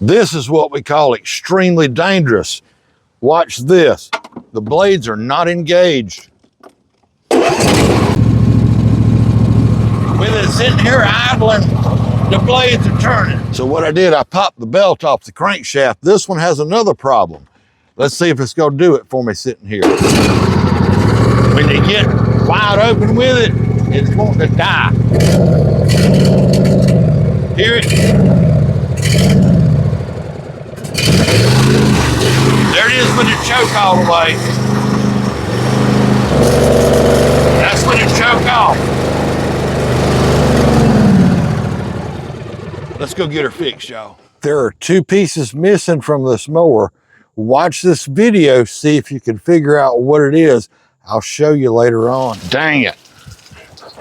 This is what we call extremely dangerous. Watch this. The blades are not engaged. With it sitting here idling, the blades are turning. So what I did, I popped the belt off the crankshaft. This one has another problem. Let's see if it's gonna do it for me sitting here. When you get wide open with it, it's wanting to die. Hear it? There it is with the choke all the way. That's when it choke off. Let's go get her fixed, y'all. There are 2 pieces missing from this mower. Watch this video, see if you can figure out what it is. I'll show you later on. Dang it.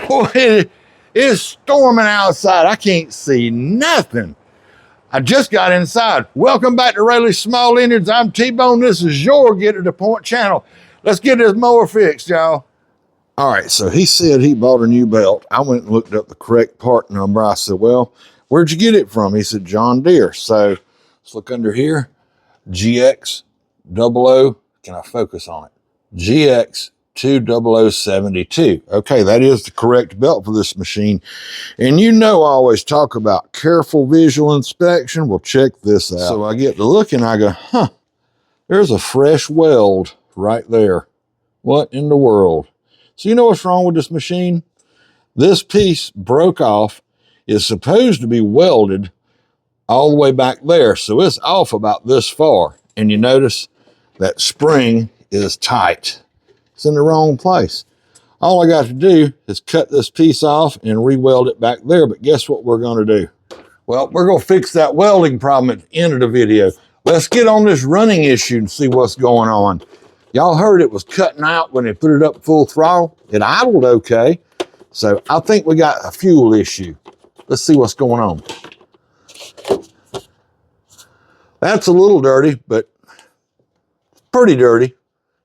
Boy, it is storming outside. I can't see nothing. I just got inside. Welcome back to Rayleigh's Small Engines. I'm T-Bone. This is your Get to the Point channel. Let's get this mower fixed, y'all. All right, so he said he bought a new belt. I went and looked up the correct part number. I said, well, where'd you get it from? He said, John Deere. So let's look under here. GX00, can I focus on it? GX20072. Okay, that is the correct belt for this machine. And you know I always talk about careful visual inspection. Well, check this out. So I get to looking, I go, huh, there's a fresh weld right there. What in the world? So you know what's wrong with this machine? This piece broke off. It's supposed to be welded all the way back there. So it's off about this far. And you notice that spring is tight. It's in the wrong place. All I got to do is cut this piece off and re-weld it back there. But guess what we're going to do? Well, we're going to fix that welding problem at the end of the video. Let's get on this running issue and see what's going on. Y'all heard it was cutting out when they put it up full throttle. It idled okay. So I think we got a fuel issue. Let's see what's going on. That's a little dirty, but pretty dirty.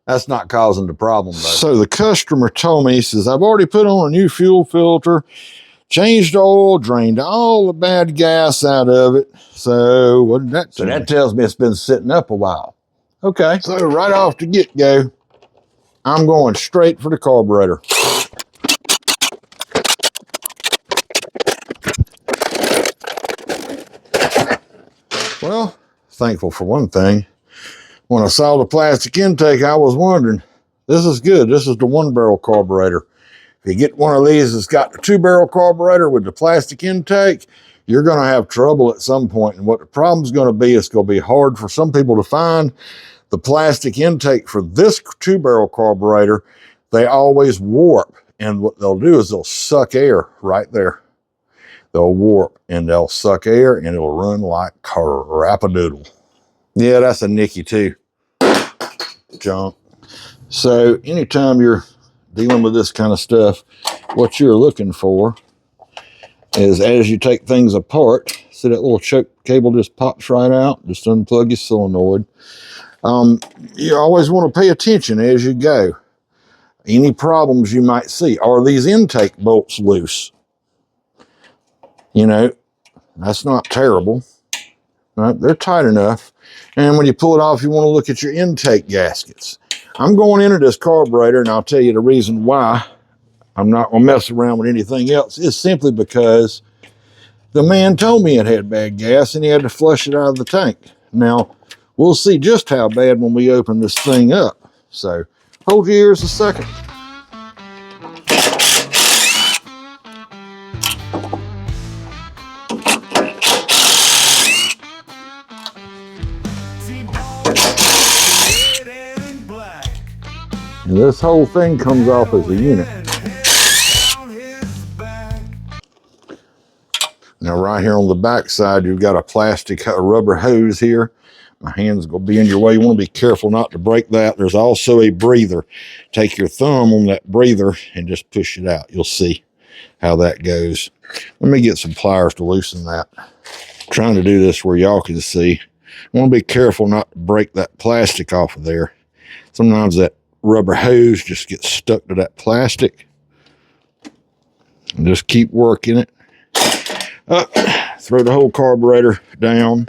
That's not causing the problem, though. So the customer told me, he says, I've already put on a new fuel filter, changed the oil, drained all the bad gas out of it. So what did that tell me? So that tells me it's been sitting up a while. Okay, so right off the get-go, I'm going straight for the carburetor. Well, thankful for one thing. When I saw the plastic intake, I was wondering, this is good. This is the 1-barrel carburetor. If you get one of these that's got the 2-barrel carburetor with the plastic intake, you're going to have trouble at some point. And what the problem's going to be, it's going to be hard for some people to find. The plastic intake for this 2-barrel carburetor, they always warp. And what they'll do is they'll suck air right there. They'll warp and they'll suck air and it'll run like crap-a-doodle. Yeah, that's a Nicky too. Junk. So anytime you're dealing with this kind of stuff, what you're looking for is as you take things apart, see that little choke cable just pops right out, just unplug your solenoid. You always want to pay attention as you go. Any problems you might see. Are these intake bolts loose? You know, that's not terrible. Right? They're tight enough. And when you pull it off, you want to look at your intake gaskets. I'm going into this carburetor, and I'll tell you the reason why I'm not going to mess around with anything else is simply because the man told me it had bad gas, and he had to flush it out of the tank. Now, we'll see just how bad when we open this thing up. So, hold your ears a second. And this whole thing comes off as a unit. Now right here on the back side, you've got a plastic rubber hose here. My hand's gonna be in your way. You wanna be careful not to break that. There's also a breather. Take your thumb on that breather and just push it out. You'll see how that goes. Let me get some pliers to loosen that. I'm trying to do this where y'all can see. I wanna be careful not to break that plastic off of there. Sometimes that rubber hose just gets stuck to that plastic. And just keep working it. Throw the whole carburetor down.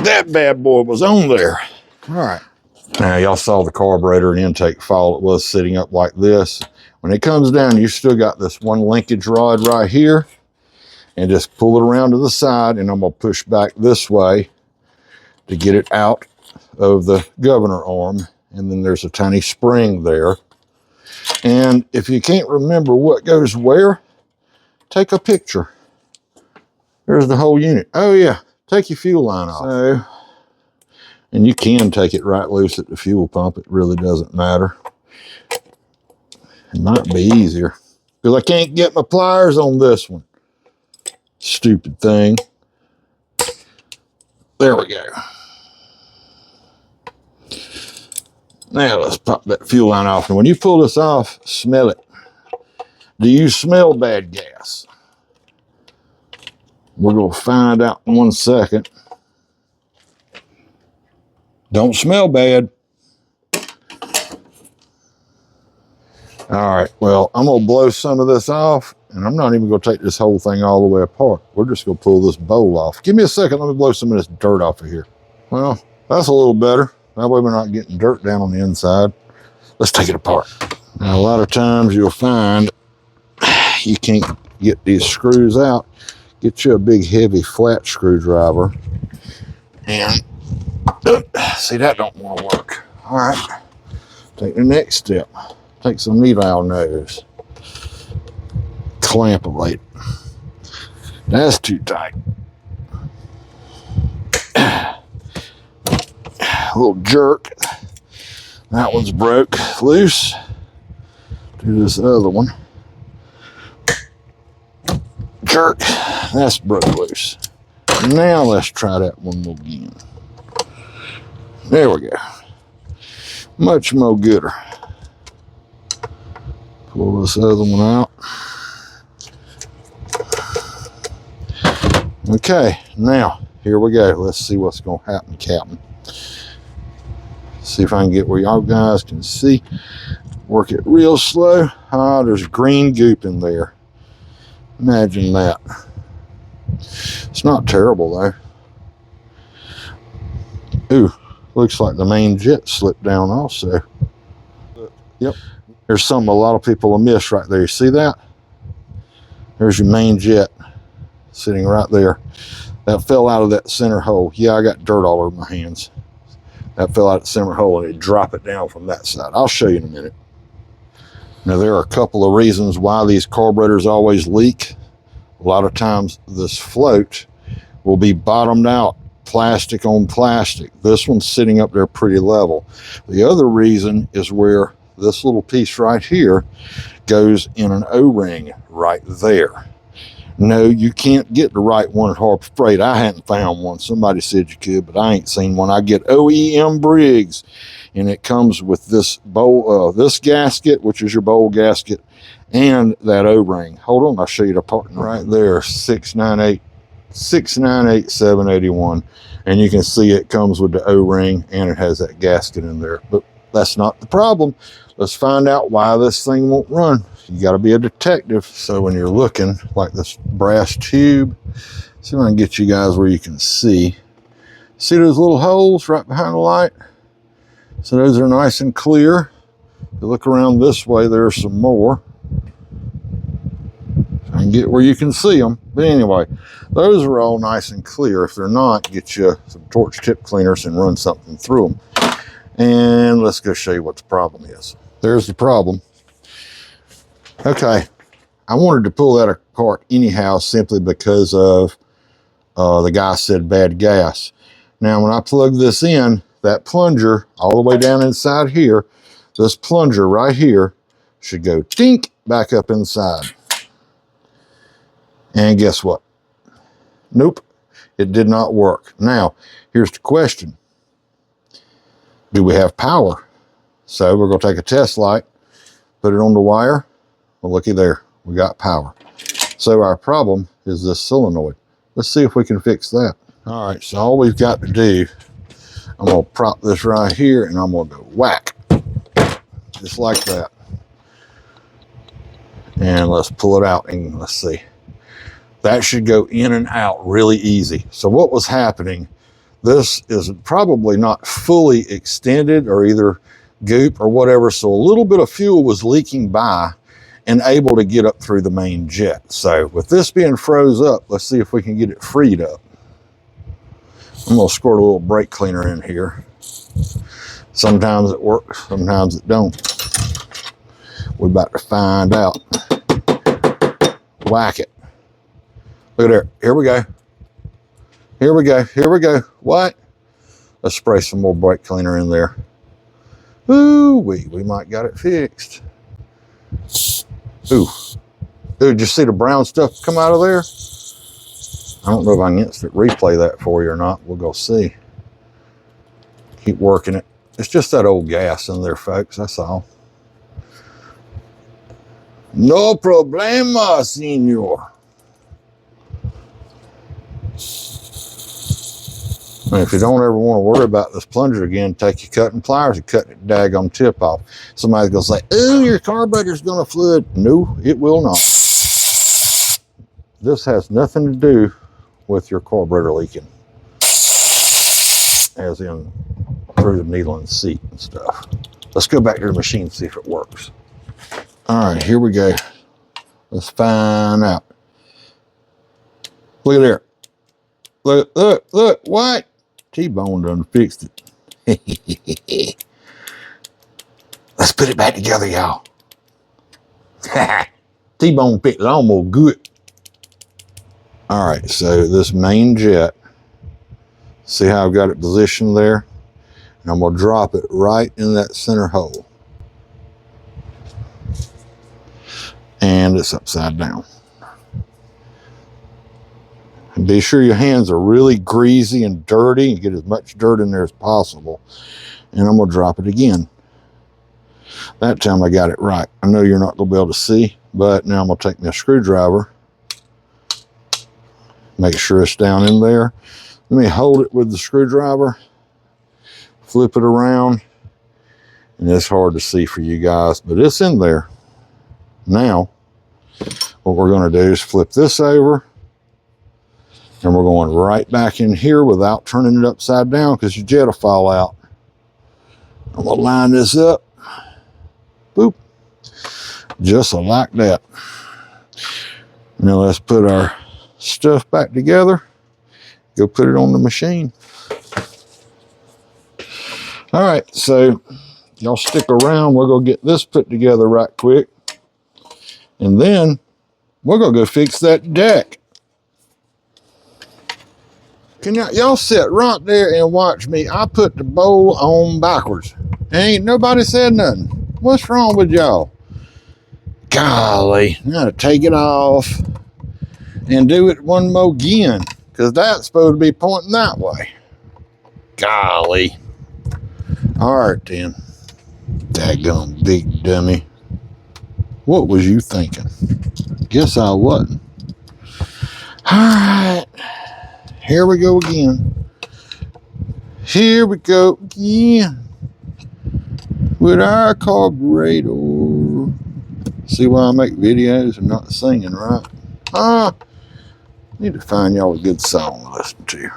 that bad boy was on there. All right. Now, y'all saw the carburetor and intake fall. It was sitting up like this. When it comes down, you still got this one linkage rod right here. And just pull it around to the side, and I'm going to push back this way to get it out of the governor arm. And then there's a tiny spring there. And if you can't remember what goes where, take a picture. There's the whole unit. Oh yeah, take your fuel line off. So, and you can take it right loose at the fuel pump. It really doesn't matter. It might be easier because I can't get my pliers on this one. Stupid thing. There we go. Now let's pop that fuel line off. And when you pull this off, smell it. Do you smell bad gas? We're going to find out in 1 second. Don't smell bad. All right, well, I'm going to blow some of this off, and I'm not even going to take this whole thing all the way apart. We're just going to pull this bowl off. Give me a second. Let me blow some of this dirt off of here. Well, that's a little better. That way we're not getting dirt down on the inside. Let's take it apart. Now, a lot of times you'll find you can't get these screws out. Get you a big, heavy, flat screwdriver. And, see, that don't want to work. All right, take the next step. Take some needle nose. Clamp it. That's too tight. A little jerk. That one's broke loose. Do this other one. Jerk. That's broke loose. Now let's try that one more again. There we go. Much more gooder. Pull this other one out. Okay, now here we go. Let's see what's going to happen, Captain. See if I can get where y'all guys can see. Work it real slow. Ah, there's green goop in there. Imagine that. It's not terrible though. Ooh, looks like the main jet slipped down also. Yep. There's something a lot of people will miss right there. You see that? There's your main jet sitting right there. That fell out of that center hole. Yeah, I got dirt all over my hands. That fell out of the center hole and it dropped it down from that side. I'll show you in a minute. Now, there are a couple of reasons why these carburetors always leak. A lot of times this float will be bottomed out, plastic on plastic. This one's sitting up there pretty level. The other reason is where this little piece right here goes in an O-ring right there. No, you can't get the right one at Harbor Freight. I hadn't found one. Somebody said you could, but I ain't seen one. I get OEM Briggs, and it comes with this bowl, this gasket, which is your bowl gasket, and that O-ring. Hold on, I'll show you the part right there, 698-781, and you can see it comes with the O-ring and it has that gasket in there. But that's not the problem. Let's find out why this thing won't run. You got to be a detective. So when you're looking like this brass tube, see if I can get you guys where you can see. See those little holes right behind the light? So those are nice and clear. If you look around this way, there's some more. I can get where you can see them. But anyway, those are all nice and clear. If they're not, get you some torch tip cleaners and run something through them. And let's go show you what the problem is. There's the problem. Okay, I wanted to pull that apart anyhow simply because of the guy said bad gas. Now when I plug this in, that plunger all the way down inside here, this plunger right here should go tink back up inside. And guess what? Nope, it did not work. Now, here's the question. Do we have power? So we're going to take a test light, put it on the wire. Well, looky there, we got power. So our problem is this solenoid. Let's see if we can fix that. All right, so all we've got to do, I'm going to prop this right here and I'm going to go whack, just like that. And let's pull it out and let's see. That should go in and out really easy. So what was happening, this is probably not fully extended or either goop or whatever. So a little bit of fuel was leaking by and able to get up through the main jet. So with this being froze up, let's see if we can get it freed up. I'm gonna squirt a little brake cleaner in here. Sometimes it works, sometimes it don't. We're about to find out. Whack it. Look at there, here we go. Here we go, here we go. What? Let's spray some more brake cleaner in there. Ooh, we might got it fixed. Ooh, did you see the brown stuff come out of there? I don't know if I can instant replay that for you or not. We'll go see. Keep working it. It's just that old gas in there, folks, that's all. No problema, senor. And if you don't ever want to worry about this plunger again, take your cutting pliers and cut it daggone tip off. Somebody's going to say, oh, your carburetor's going to flood. No, it will not. This has nothing to do with your carburetor leaking. As in through the needle and seat and stuff. Let's go back to the machine and see if it works. All right, here we go. Let's find out. Look at there. Look, look, look, what? T-Bone done fixed it. Let's put it back together, y'all. T-Bone fixed it almost good. All right, so this main jet, see how I've got it positioned there? And I'm gonna drop it right in that center hole. And it's upside down. And be sure your hands are really greasy and dirty and get as much dirt in there as possible. And I'm gonna drop it again. That time I got it right. I know you're not gonna be able to see, but now I'm gonna take my screwdriver, make sure it's down in there. Let me hold it with the screwdriver, flip it around, and it's hard to see for you guys, but it's in there. Now, what we're gonna do is flip this over, and we're going right back in here without turning it upside down because your jet will fall out. I'm gonna line this up, boop, just like that. Now let's put our stuff back together, go put it on the machine. All right, so y'all stick around. We're gonna get this put together right quick. And then we're gonna go fix that deck. Can y'all sit right there and watch me? I put the bowl on backwards. Ain't nobody said nothing. What's wrong with y'all? Golly, I gotta take it off and do it one more again, because that's supposed to be pointing that way. Golly. All right then. Daggone big dummy. What was you thinking? Guess I wasn't. All right. Here we go again. Here we go again. With our carburetor. See why I make videos and not singing, right? Need to find y'all a good song to listen to.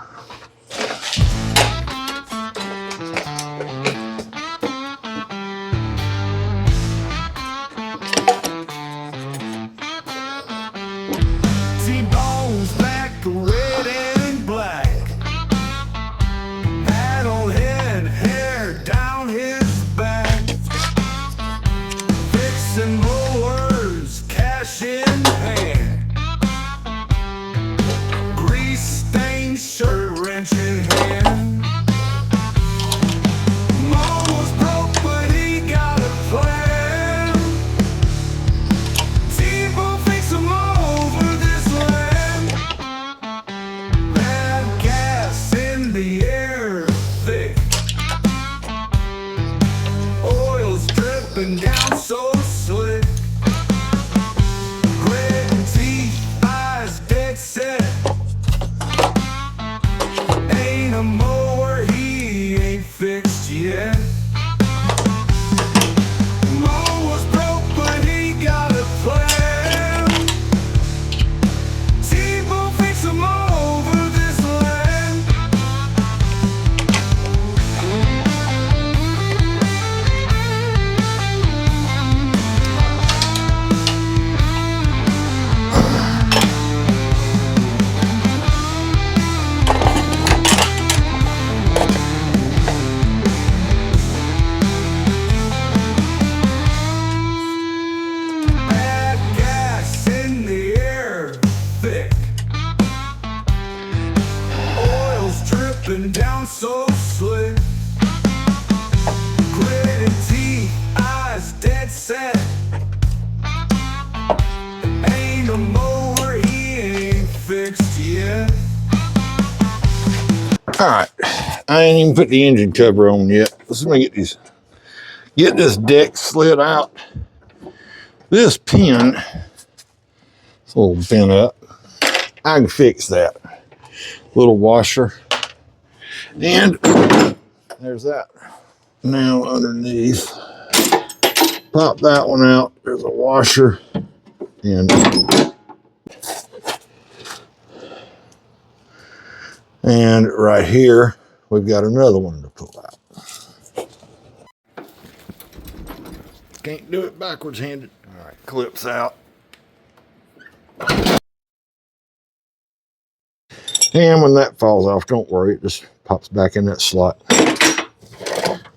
T-Bone's back, red and black. Hat on head, hair down his back. Fixing mowers, cash in hand. Grease-stained shirt, wrench in hand. Mower's broke, but he got a plan. T-Bone fix 'em over this land. Bad gas in the air, thick. Oil's dripping down so slick. Grit teeth, eyes dead set. Ain't a mower he ain't fixed yet. Mower's broke, but he got a plan. T-Bone fix 'em over this land. been down so slick. Gritted teeth, eyes dead set. Ain't a mower, he ain't fixed yet. All right, I ain't even put the engine cover on yet. Let's get this deck slid out. This pin, it's a little bent up. I can fix that. Little washer, and there's that. Now underneath, pop that one out. There's a washer, and right here we've got another one to pull out. Can't do it backwards handed. All right, clips out. And when that falls off, don't worry, it just pops back in that slot.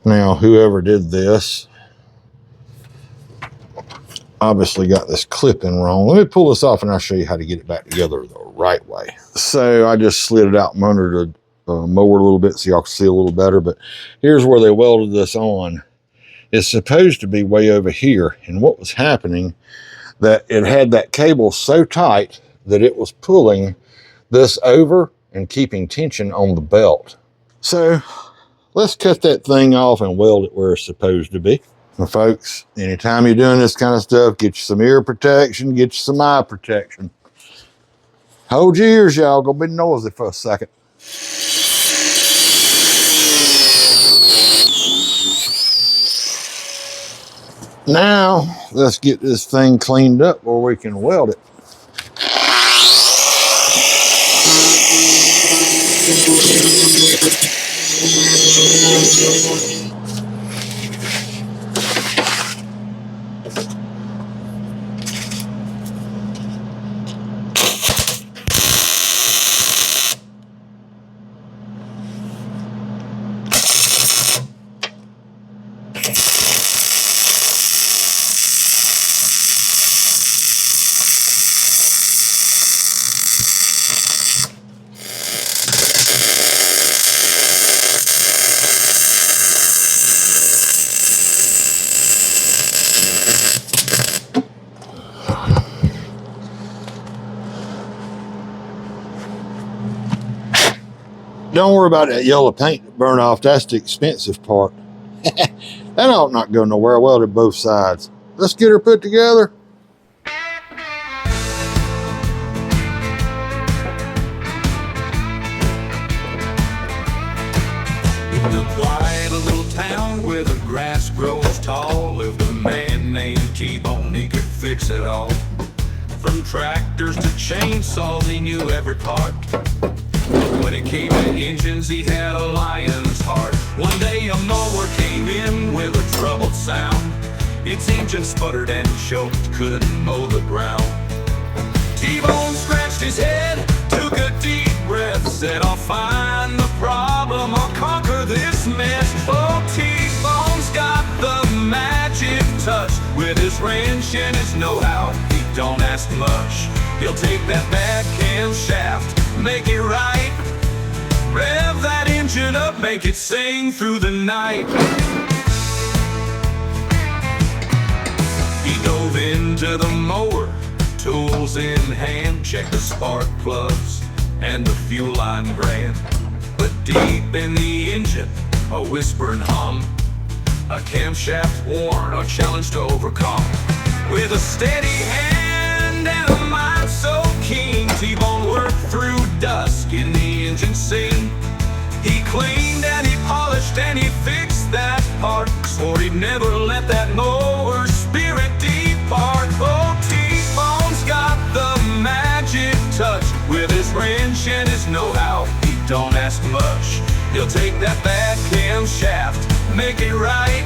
Now, whoever did this obviously got this clip-in wrong. Let me pull this off and I'll show you how to get it back together the right way. So I just slid it out from under the mower a little bit so y'all can see a little better, but here's where they welded this on. It's supposed to be way over here, and what was happening, that it had that cable so tight that it was pulling this over and keeping tension on the belt. So let's cut that thing off and weld it where it's supposed to be. Now folks, anytime you're doing this kind of stuff, get you some ear protection, get you some eye protection. Hold your ears, y'all. Go be noisy for a second. Now, let's get this thing cleaned up where we can weld it. Don't worry about that yellow paint that burn off. That's the expensive part. That ought not go nowhere. I welded both sides. Let's get her put together. In a quiet little town where the grass grows tall, lived a man named T-Bone. He could fix it all. From tractors to chainsaws, he knew every part. When it came to engines, he had a lion's heart. One day a mower came in with a troubled sound. Its engine sputtered and choked, couldn't mow the ground. T-Bone scratched his head, took a deep breath, said, I'll find the problem, I'll conquer this mess. Oh, T-Bone's got the magic touch. With his wrench and his know-how, he don't ask much. He'll take that back camshaft, make it right, rev that engine up, make it sing through the night. He dove into the mower, tools in hand, checked the spark plugs and the fuel line ran. But deep in the engine, a whispering hum, a camshaft worn, a challenge to overcome. With a steady hand and a mind so keen, T-Bone worked through dusk in the engine scene. He cleaned and he polished and he fixed that part, swore he'd never let that mower spirit depart. Oh, T-Bone's got the magic touch. With his wrench and his know-how, he don't ask much. He'll take that back camshaft, make it right,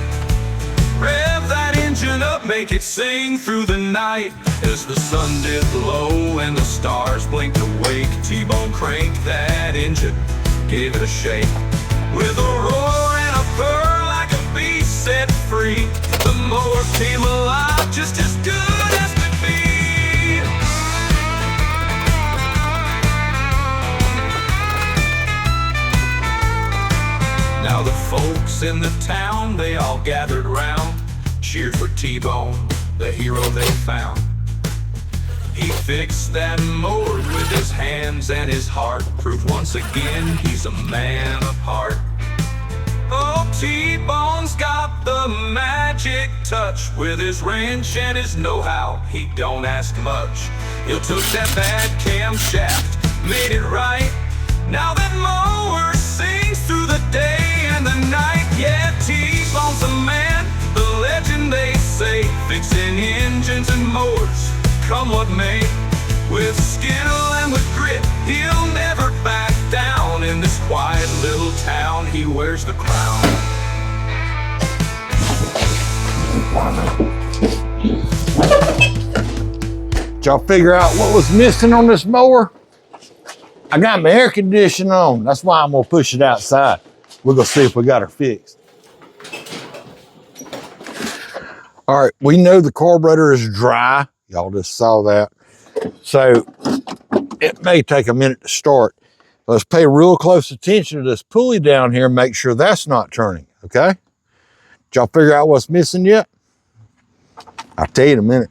rev that engine up, make it sing through the night. As the sun dipped low and the stars blinked awake, T-Bone cranked that engine, gave it a shake. With a roar and a purr like a beast set free, the mower came alive just as good as could be. folks in the town, they all gathered round, cheered for T-Bone, the hero they found. He fixed that mower with his hands and his heart, proved once again he's a man of heart. Oh, T-Bone's got the magic touch. With his wrench and his know-how, he don't ask much. He'll took that bad camshaft, made it right. Now that mower sings through the day and the night. Yeah, T-Bone's a man, the legend they say, fixing engines and mowers, come what may. With skill and with grit, he'll never back down. In this quiet little town, he wears the crown. Did y'all figure out what was missing on this mower? I got my air conditioning on. That's why I'm gonna push it outside. We're gonna see if we got her fixed. All right, we know the carburetor is dry. Y'all just saw that. So it may take a minute to start. Let's pay real close attention to this pulley down here and make sure that's not turning, okay? Did y'all figure out what's missing yet? I'll tell you in a minute.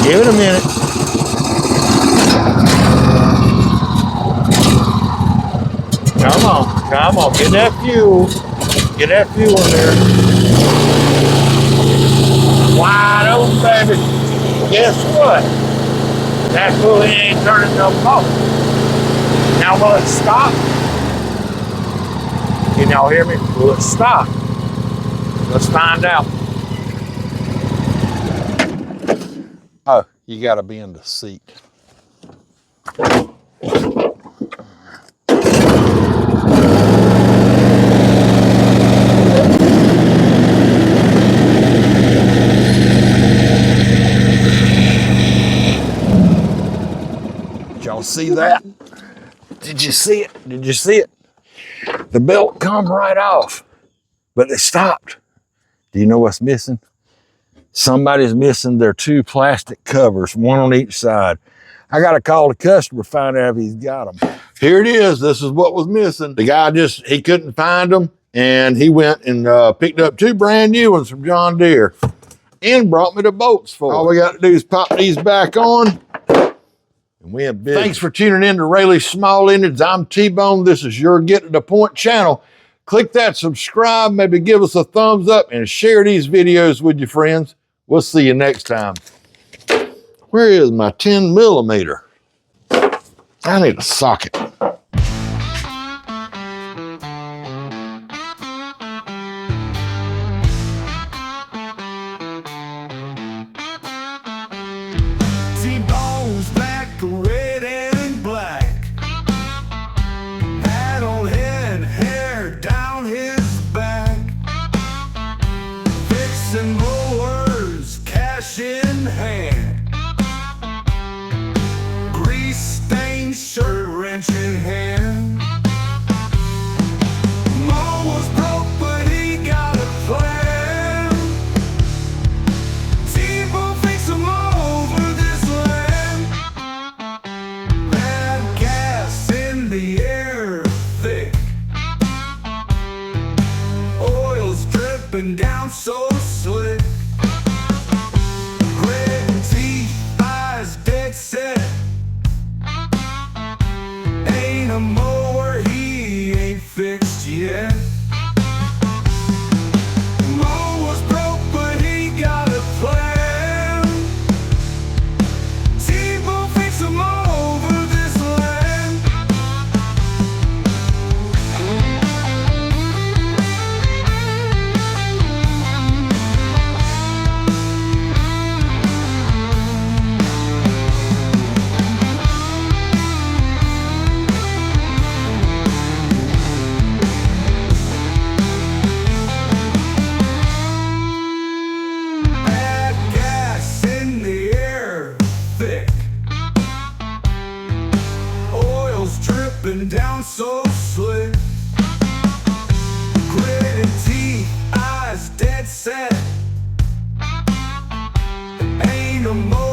Give it a minute. Come on, get that fuel. Get that fuel in there. Wide open, baby. Guess what? That pulley ain't turning no more. Now will it stop? Can y'all hear me? Will it stop? Let's find out. Oh, you gotta be in the seat. See that? Did you see it? Did you see it? The belt come right off, but it stopped. Do you know what's missing? Somebody's missing their two plastic covers, one on each side. I got to call the customer, find out if he's got them. Here it is. This is what was missing. The guy he couldn't find them, and he went and picked up two brand new ones from John Deere and brought me the bolts for. All we got to do is pop these back on. And we have business. Thanks for tuning in to Raley's Small Engines. I'm T-Bone. This is your Get to the Point channel. Click that subscribe, maybe give us a thumbs up, and share these videos with your friends. We'll see you next time. Where is my 10 millimeter? I need a socket. T-Bone's back, red and black. Hat on head, hair down his back. Fixing mowers, cash in hand. Grease-stained shirt, wrench in hand. Mower's broke, but he got a plan. T-Bone fix 'em over this land. Bad gas in the air, thick. Oil's dripping down so slick. Grit teeth, eyes dead set. Ain't a mower he ain't fixed yet. Mower's broke, but he got a plan. T-Bone fix 'em over this land. Bad gas in the air, thick. Oil's dripping down so slick. Gritted teeth, eyes dead set. Ain't no more